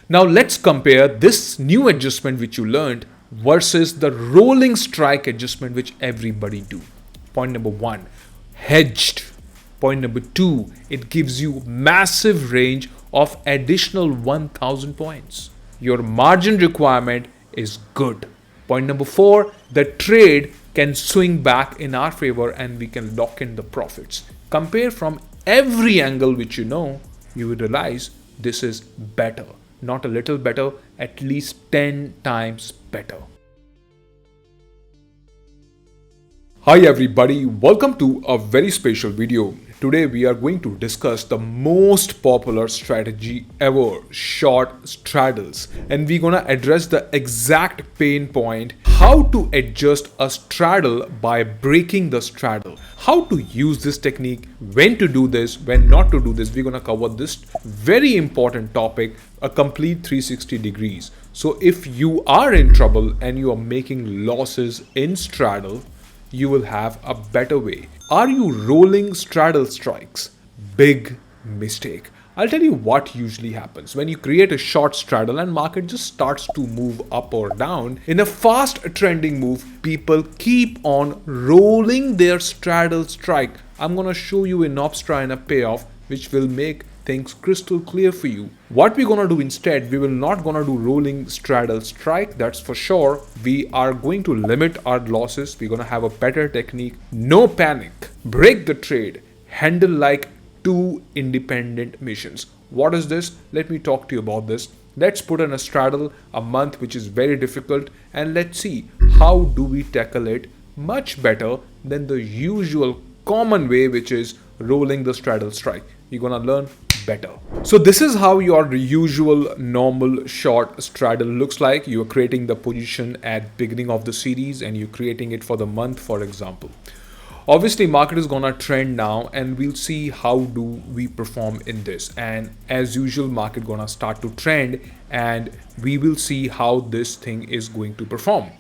Now let's compare this new adjustment which you learned versus the rolling strike adjustment which everybody do. Point number one, hedged. Point number two, it gives you massive range of additional 1000 points. Your margin requirement is good. Point number four, the trade can swing back in our favor and we can lock in the profits. Compare from every angle which you know, you will realize this is better. Not a little better, at least 10 times better. Hi everybody, welcome to a very special video. Today we are going to discuss the most popular strategy ever, short straddles. And we're gonna address the exact pain point, how to adjust a straddle by breaking the straddle. How to use this technique, when to do this, when not to do this. We're gonna cover this very important topic, a complete 360 degrees. So if you are in trouble and you are making losses in straddle, you will have a better way. Are you rolling straddle strikes? Big mistake. I'll tell you what usually happens when you create a short straddle and market just starts to move up or down. In a fast trending move, people keep on rolling their straddle strike. I'm gonna show you an obstra and a payoff which will make things crystal clear for you. What we're gonna do instead, we will not gonna do rolling straddle strike, that's for sure. We are going to limit our losses. We're gonna have a better technique. No panic. Break the trade. Handle like two independent missions. What is this? Let me talk to you about this. Let's put in a straddle, a month which is very difficult, and let's see how do we tackle it much better than the usual common way, which is rolling the straddle strike. You're gonna learn better. So this is how your usual normal short straddle looks like. You are creating the position at beginning of the series and you're creating it for the month, for example. Obviously market is gonna trend now and we'll see how do we perform in this, and as usual market gonna start to trend and we will see how this thing is going to perform.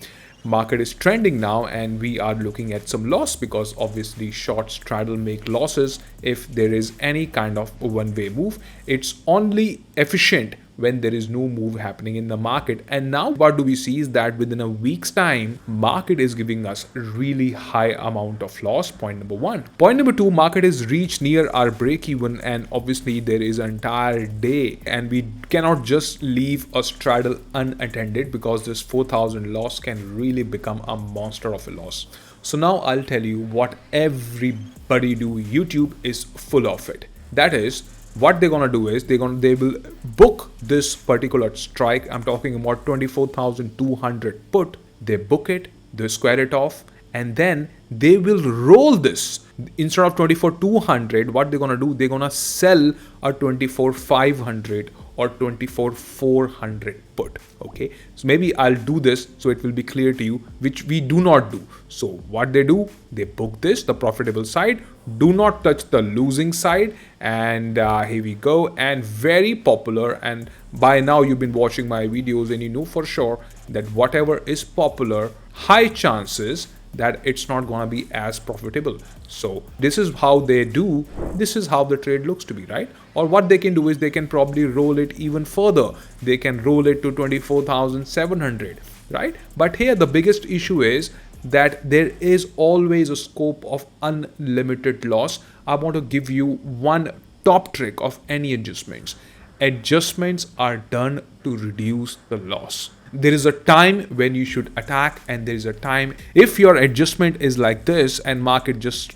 Market is trending now and we are looking at some loss because obviously short straddle make losses if there is any kind of one-way move. It's only efficient when there is no move happening in the market. And now what do we see is that within a week's time, market is giving us really high amount of loss. Point number one. Point number two, market is reached near our break even and obviously there is an entire day and we cannot just leave a straddle unattended because this 4000 loss can really become a monster of a loss. So now I'll tell you what everybody do. YouTube is full of it. That is, what they're gonna do is they will book this particular strike. I'm talking about 24,200 put. They book it, they square it off, and then they will roll this. Instead of 24,200, what they're gonna do, they're gonna sell a 24,500 or 24,400 put. Okay, so maybe I'll do this so it will be clear to you, which we do not do. So what they do, they book this, the profitable side, do not touch the losing side, and here we go. And very popular, and by now you've been watching my videos and you know for sure that whatever is popular, high chances that it's not gonna be as profitable. So this is how they do, this is how the trade looks to be, right? Or what they can do is they can probably roll it even further. They can roll it to 24,700, right? But here the biggest issue is that there is always a scope of unlimited loss. I want to give you one top trick of any adjustments. Adjustments are done to reduce the loss. There is a time when you should attack and there is a time. If your adjustment is like this and market just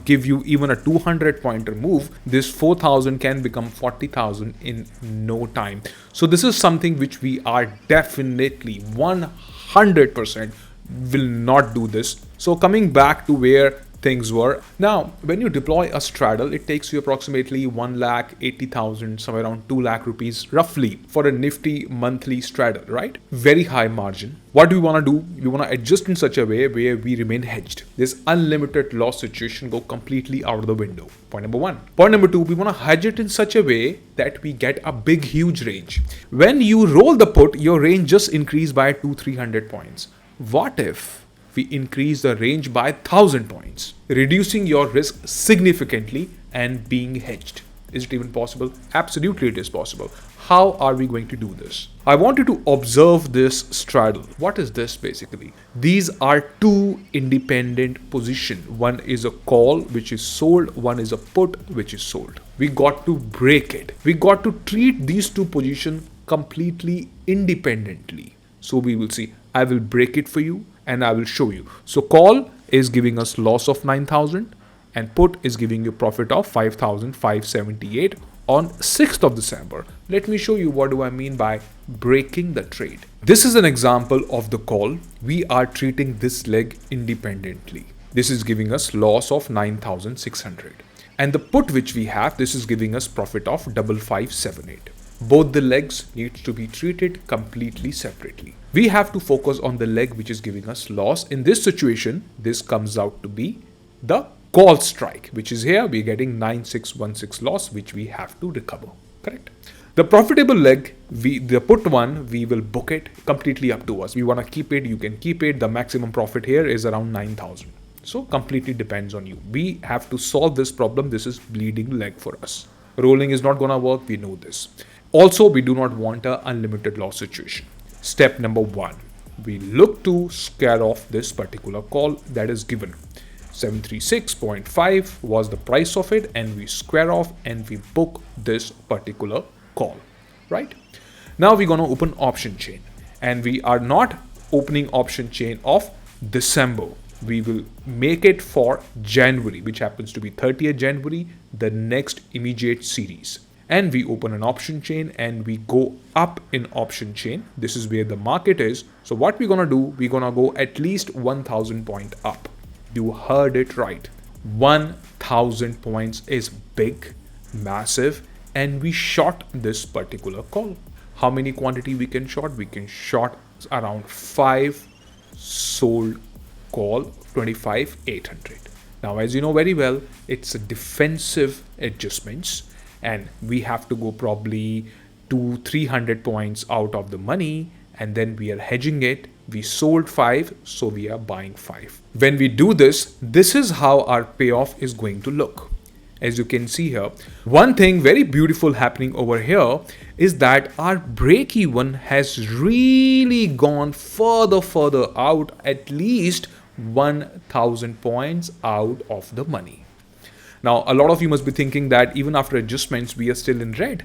give you even a 200 pointer move, this 4,000 can become 40,000 in no time. So this is something which we are definitely 100% will not do this. So coming back to where things were. Now, when you deploy a straddle, it takes you approximately 1,80,000, somewhere around 2 lakh rupees roughly for a nifty monthly straddle, right? Very high margin. What do we want to do? We want to adjust in such a way where we remain hedged. This unlimited loss situation go completely out of the window. Point number one. Point number two, we want to hedge it in such a way that we get a big, huge range. When you roll the put, your range just increased by 200-300 points. What if we increase the range by 1,000 points, reducing your risk significantly and being hedged? Is it even possible? Absolutely, it is possible. How are we going to do this? I want you to observe this straddle. What is this basically? These are two independent positions. One is a call which is sold, one is a put which is sold. We got to break it. We got to treat these two positions completely independently. So we will see. I will break it for you and I will show you. So call is giving us loss of 9,000 and put is giving you profit of 5,578 on 6th of December. Let me show you what do I mean by breaking the trade. This is an example of the call. We are treating this leg independently. This is giving us loss of 9,600. And the put which we have, this is giving us profit of 5,578. Both the legs need to be treated completely separately. We have to focus on the leg which is giving us loss. In this situation, this comes out to be the call strike, which is here. We're getting 9616 loss, which we have to recover. Correct? The profitable leg, the put one, we will book it completely up to us. We want to keep it, you can keep it. The maximum profit here is around 9,000. So completely depends on you. We have to solve this problem. This is bleeding leg for us. Rolling is not going to work. We know this. Also, we do not want an unlimited loss situation. Step number 1, we look to square off this particular call that is given. 736.5 was the price of it, and we square off and we book this particular call, right? Now we're going to open option chain, and we are not opening option chain of December. We will make it for January, which happens to be 30th January, the next immediate series. And we open an option chain and we go up in option chain. This is where the market is. So what we're going to do, we're going to go at least 1,000 point up. You heard it right. 1,000 points is big, massive, and we short this particular call. How many quantity we can short? We can short around 5 sold call 25,800. Now, as you know very well, it's a defensive adjustments, and we have to go probably 200-300 points out of the money, and then we are hedging it. We sold 5, so we are buying 5. When we do this, this is how our payoff is going to look. As you can see here, one thing very beautiful happening over here is that our break even has really gone further out, at least 1,000 points out of the money. Now, a lot of you must be thinking that even after adjustments, we are still in red.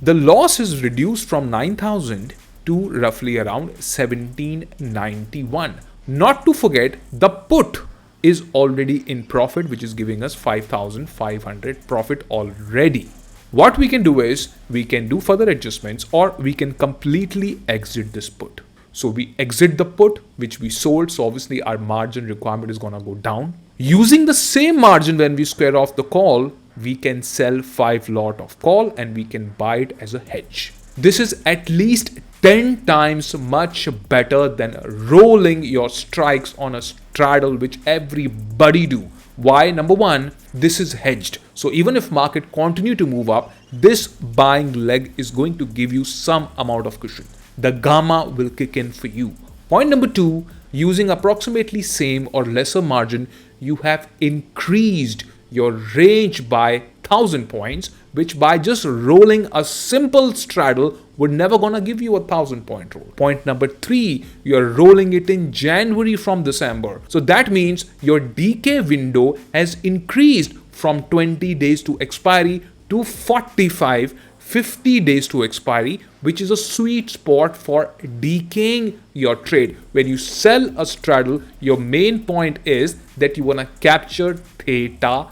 The loss is reduced from 9,000 to roughly around 1,791. Not to forget, the put is already in profit, which is giving us 5,500 profit already. What we can do is, we can do further adjustments, or we can completely exit this put. So we exit the put, which we sold. So obviously our margin requirement is going to go down. Using the same margin, when we square off the call, we can sell 5 lot of call and we can buy it as a hedge. This is at least 10 times much better than rolling your strikes on a straddle, which everybody do. Why? Number one, this is hedged. So even if market continue to move up, this buying leg is going to give you some amount of cushion. The gamma will kick in for you. Point number 2, using approximately same or lesser margin, you have increased your range by 1,000 points, which by just rolling a simple straddle would never gonna give you 1,000 point roll. Point number 3, you're rolling it in January from December. So that means your DK window has increased from 20 days to expiry to 45, 50 days to expiry, which is a sweet spot for decaying your trade. When you sell a straddle, your main point is that you want to capture theta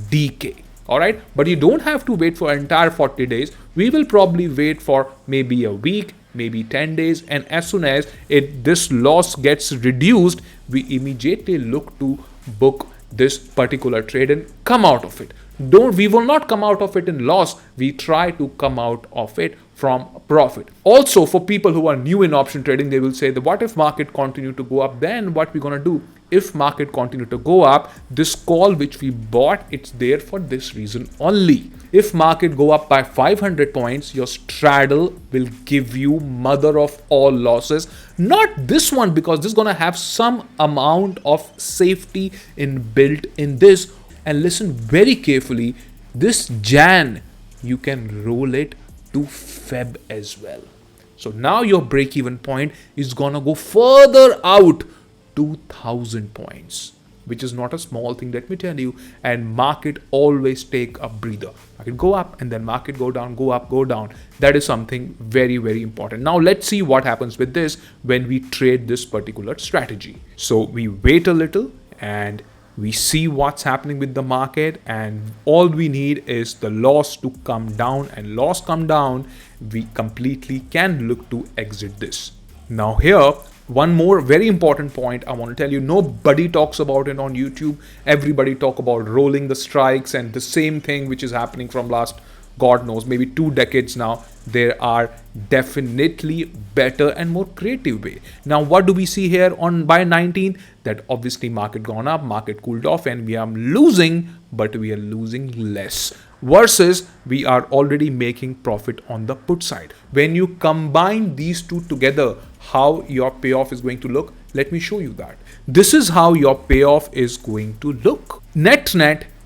decay. Alright, but you don't have to wait for entire 40 days. We will probably wait for maybe a week, maybe 10 days, and as soon as this loss gets reduced, we immediately look to book this particular trade and come out of it. We will not come out of it in loss. We try to come out of it from profit. Also, for people who are new in option trading, they will say that what if market continue to go up? Then what we're gonna do? If market continue to go up, this call which we bought, it's there for this reason only. If market go up by 500 points, your straddle will give you mother of all losses. Not this one, because this is gonna have some amount of safety inbuilt in this. And listen very carefully, this Jan, you can roll it to Feb as well. So now your break even point is gonna go further out, 2000 points, which is not a small thing, let me tell you. And market always take a breather. Market go up and then market go down, go up, go down. That is something very, very important. Now let's see what happens with this when we trade this particular strategy. So we wait a little and we see what's happening with the market, and all we need is the loss to come down, and loss come down, we completely can look to exit this. Now here, one more very important point I want to tell you. Nobody talks about it on YouTube. Everybody talk about rolling the strikes and the same thing which is happening from last, God knows, maybe 2 decades now. There are definitely better and more creative way. Now, what do we see here on by 19th? That obviously market gone up, market cooled off, and we are losing, but we are losing less. Versus we are already making profit on the put side. When you combine these two together, how your payoff is going to look, let me show you that. This is how your payoff is going to look. Net,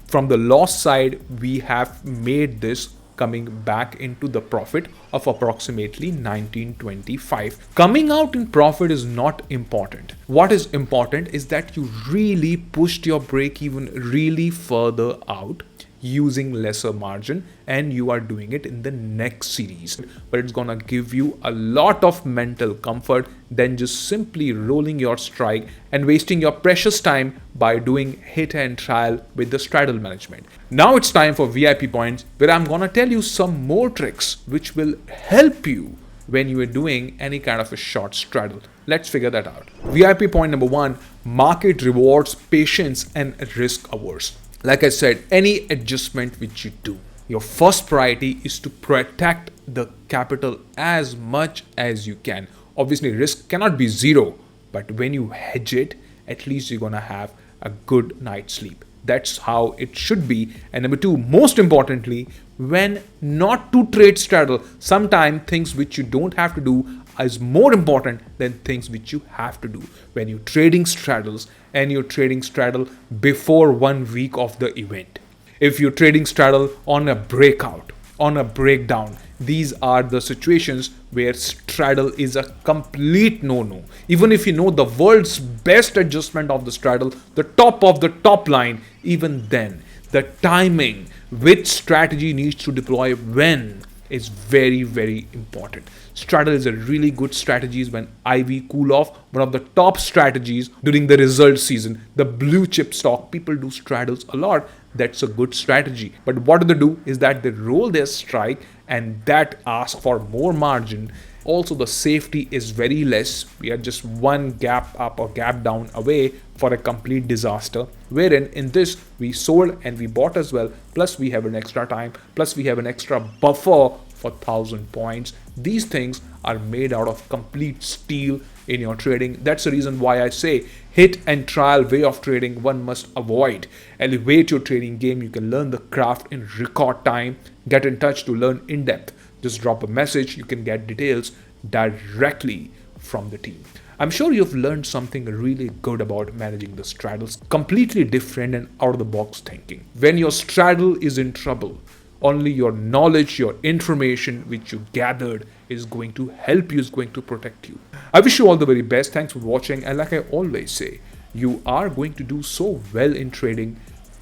from the loss side, we have made this coming back into the profit of approximately 1925. Coming out in profit is not important. What is important is that you really pushed your break even really further out using lesser margin, and you are doing it in the next series. But it's gonna give you a lot of mental comfort than just simply rolling your strike and wasting your precious time by doing hit and trial with the straddle management. Now it's time for VIP points, where I'm gonna tell you some more tricks which will help you when you are doing any kind of a short straddle. Let's figure that out. VIP point number 1, market rewards patience and risk averse. Like I said, any adjustment which you do, your first priority is to protect the capital as much as you can. Obviously, risk cannot be zero, but when you hedge it, at least you're gonna have a good night's sleep. That's how it should be. And number 2, most importantly, when not to trade straddle, sometimes things which you don't have to do is more important than things which you have to do. When you're trading straddles, and you're trading straddle before 1 week of the event. If you're trading straddle on a breakout, on a breakdown, these are the situations where straddle is a complete no-no. Even if you know the world's best adjustment of the straddle, the top of the top line, even then, the timing, which strategy needs to deploy when, is very, very important. Straddle is a really good strategy when IV cool off, one of the top strategies during the result season. The blue chip stock, people do straddles a lot. That's a good strategy. But what do they do is that they roll their strike, and that asks for more margin. Also, the safety is very less. We are just one gap up or gap down away for a complete disaster. Wherein in this, we sold and we bought as well. Plus we have an extra time. Plus we have an extra buffer for 1000 points. These things are made out of complete steel in your trading. That's the reason why I say hit and trial way of trading one must avoid. Elevate your trading game. You can learn the craft in record time. Get in touch to learn in depth. Just drop a message. You can get details directly from the team. I'm sure you've learned something really good about managing the straddles. Completely different and out of the box thinking. When your straddle is in trouble, only your knowledge, your information which you gathered is going to help you, is going to protect you. I wish you all the very best. Thanks for watching. And like I always say, you are going to do so well in trading,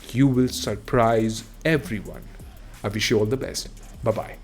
you will surprise everyone. I wish you all the best. Bye-bye.